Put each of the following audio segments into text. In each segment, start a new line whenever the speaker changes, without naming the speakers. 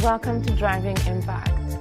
Welcome to Driving Impact.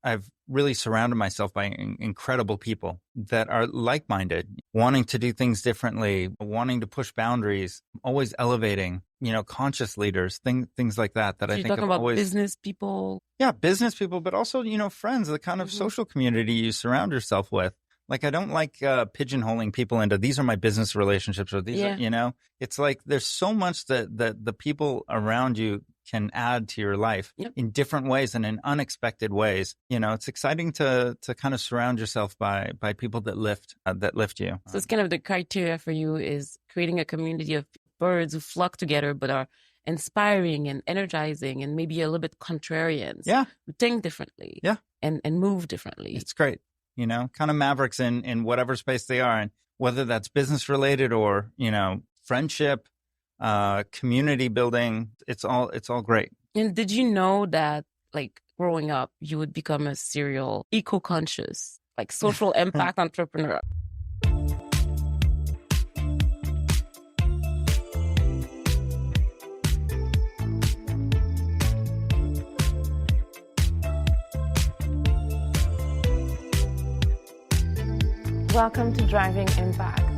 I've really surrounded myself by incredible people that are like-minded, wanting to do things differently, wanting to push boundaries, always elevating, conscious leaders, things like that
So
I
you're
think
talking
have
about
always...
business people.
Yeah, business people, but also, friends, the kind of social community you surround yourself with. Like, I don't like pigeonholing people into these are my business relationships or these are, it's like there's so much that the people around you can add to your life in different ways and in unexpected ways. It's exciting to kind of surround yourself by people that lift you.
So it's kind of the criteria for you is creating a community of birds who flock together but are inspiring and energizing and maybe a little bit contrarians.
Yeah.
Who think differently.
Yeah.
And move differently.
It's great. Kind of mavericks in whatever space they are. And whether that's business related or, friendship, community building, it's all great.
And did you know that, like, growing up, you would become a serial eco-conscious, like social impact entrepreneur? Welcome to Driving Impact.